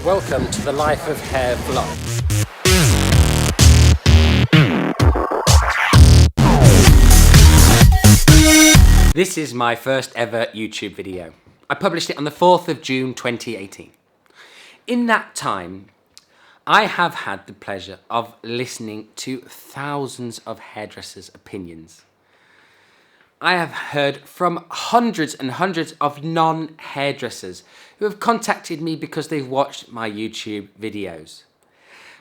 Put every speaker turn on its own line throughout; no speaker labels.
Welcome to the Life of Hair vlog. This is my first ever YouTube video. I published it on the 4th of June 2018. In that time, I have had the pleasure of listening to thousands of hairdressers' opinions. I have heard from hundreds and hundreds of non-hairdressers who have contacted me because they've watched my YouTube videos.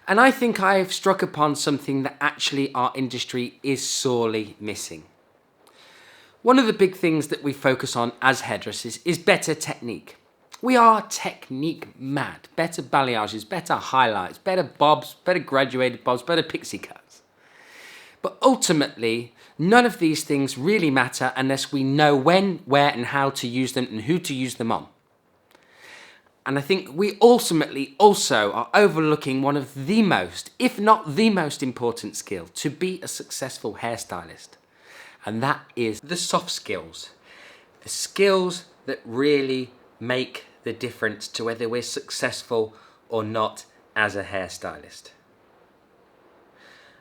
And I think I've struck upon something that actually our industry is sorely missing. One of the big things that we focus on as hairdressers is better technique. We are technique mad. Better balayages, better highlights, better bobs, better graduated bobs, better pixie cuts. But ultimately, none of these things really matter unless we know when, where and how to use them and who to use them on. And I think we ultimately also are overlooking one of the most, if not the most important skill to be a successful hairstylist. And that is the soft skills. The skills that really make the difference to whether we're successful or not as a hairstylist.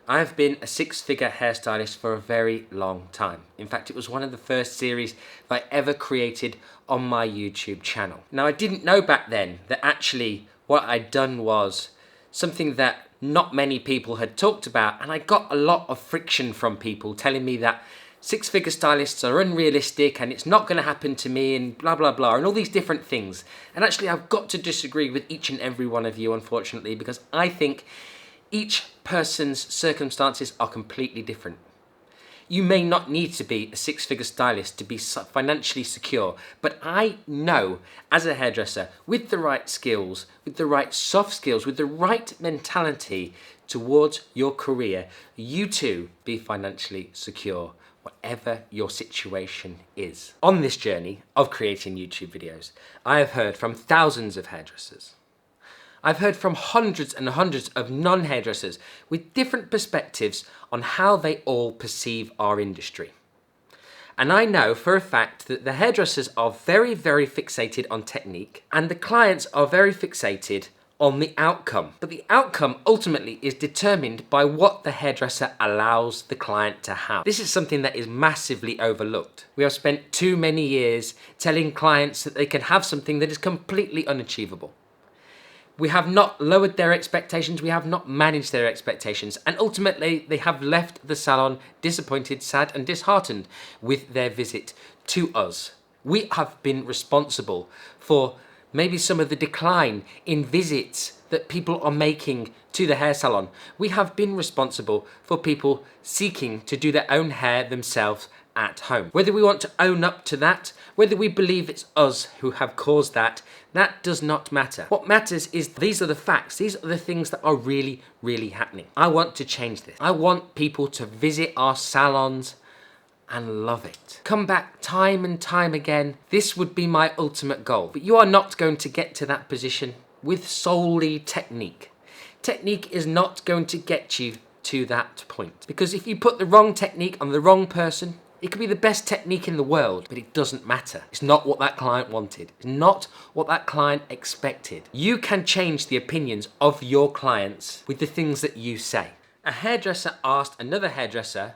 I've been a six-figure hairstylist for a very long time. In fact, it was one of the first series that I ever created on my YouTube channel. Now, I didn't know back then that actually what I'd done was something that not many people had talked about, and I got a lot of friction from people telling me that six-figure stylists are unrealistic and it's not going to happen to me and blah, blah, blah, and all these different things. And actually, I've got to disagree with each and every one of you, unfortunately, because I think each person's circumstances are completely different. You may not need to be a six-figure stylist to be financially secure, but I know as a hairdresser, with the right skills, with the right soft skills, with the right mentality towards your career, you too be financially secure, whatever your situation is. On this journey of creating YouTube videos, I have heard from thousands of hairdressers. I've heard from hundreds and hundreds of non-hairdressers with different perspectives on how they all perceive our industry. And I know for a fact that the hairdressers are very, very fixated on technique and the clients are very fixated on the outcome. But the outcome ultimately is determined by what the hairdresser allows the client to have. This is something that is massively overlooked. We have spent too many years telling clients that they can have something that is completely unachievable. We have not lowered their expectations, we have not managed their expectations, and ultimately they have left the salon disappointed, sad and disheartened with their visit to us. We have been responsible for maybe some of the decline in visits that people are making to the hair salon. We have been responsible for people seeking to do their own hair themselves at home. Whether we want to own up to that, whether we believe it's us who have caused that, that does not matter. What matters is these are the facts. These are the things that are really, really happening. I want to change this. I want people to visit our salons and love it. Come back time and time again. This would be my ultimate goal. But you are not going to get to that position with solely technique. Technique is not going to get you to that point. Because if you put the wrong technique on the wrong person, it could be the best technique in the world, but it doesn't matter. It's not what that client wanted. It's not what that client expected. You can change the opinions of your clients with the things that you say. A hairdresser asked another hairdresser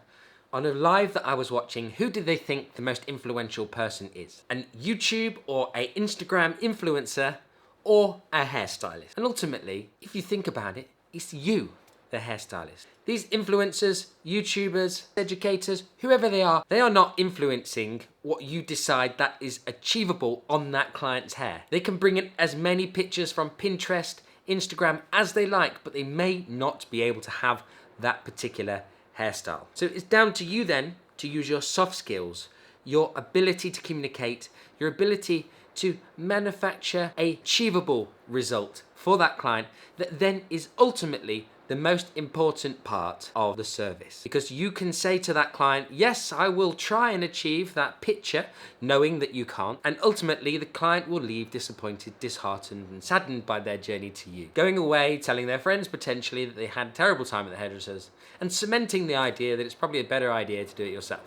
on a live that I was watching, who did they think the most influential person is? An YouTube or an Instagram influencer or a hairstylist? And ultimately, if you think about it, it's you, the hairstylist. These influencers, YouTubers, educators, whoever they are not influencing what you decide that is achievable on that client's hair. They can bring in as many pictures from Pinterest, Instagram as they like, but they may not be able to have that particular hairstyle. So it's down to you then to use your soft skills, your ability to communicate, your ability to manufacture an achievable result for that client that then is ultimately the most important part of the service. Because you can say to that client, yes, I will try and achieve that picture, knowing that you can't, and ultimately the client will leave disappointed, disheartened and saddened by their journey to you. Going away, telling their friends potentially that they had a terrible time at the hairdressers, and cementing the idea that it's probably a better idea to do it yourself.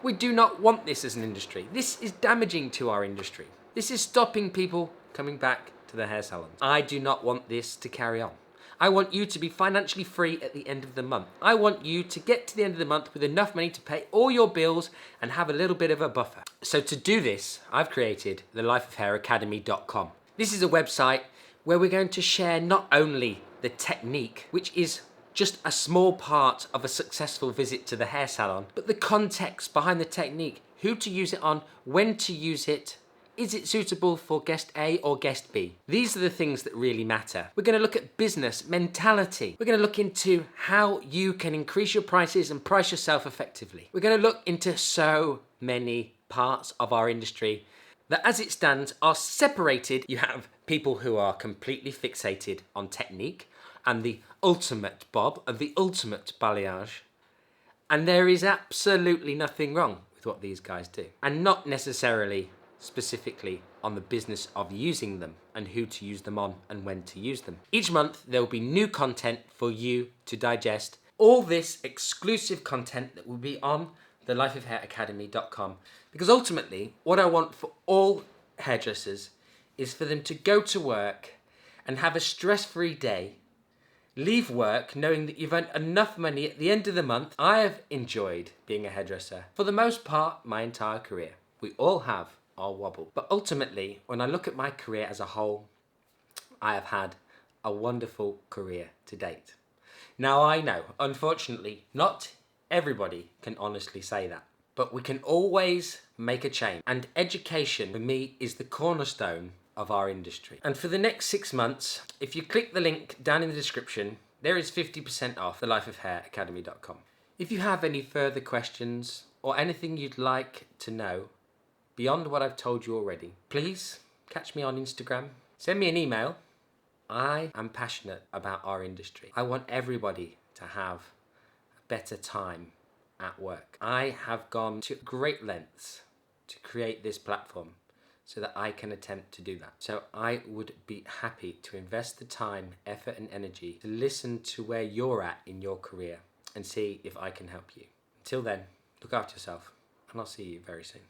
We do not want this as an industry. This is damaging to our industry. This is stopping people coming back to the hair salons. I do not want this to carry on. I want you to be financially free at the end of the month. I want you to get to the end of the month with enough money to pay all your bills and have a little bit of a buffer. So to do this, I've created the lifeofhairacademy.com. This is a website where we're going to share not only the technique, which is just a small part of a successful visit to the hair salon, but the context behind the technique, who to use it on, when to use it, is it suitable for guest A or guest B? These are the things that really matter. We're going to look at business, mentality. We're going to look into how you can increase your prices and price yourself effectively. We're going to look into so many parts of our industry that as it stands are separated. You have people who are completely fixated on technique and the ultimate bob and the ultimate balayage. And there is absolutely nothing wrong with what these guys do. And not necessarily specifically on the business of using them and who to use them on and when to use them. Each month there will be new content for you to digest. All this exclusive content that will be on the lifeofhairacademy.com, because ultimately what I want for all hairdressers is for them to go to work and have a stress-free day, leave work knowing that you've earned enough money at the end of the month. I have enjoyed being a hairdresser for the most part my entire career. We all have our wobble. But ultimately, when I look at my career as a whole, I have had a wonderful career to date. Now I know, unfortunately, not everybody can honestly say that, but we can always make a change. And education, for me, is the cornerstone of our industry. And for the next 6 months, if you click the link down in the description, there is 50% off the lifeofhairacademy.com. If you have any further questions or anything you'd like to know beyond what I've told you already, please catch me on Instagram. Send me an email. I am passionate about our industry. I want everybody to have a better time at work. I have gone to great lengths to create this platform so that I can attempt to do that. So I would be happy to invest the time, effort and energy to listen to where you're at in your career and see if I can help you. Until then, look after yourself and I'll see you very soon.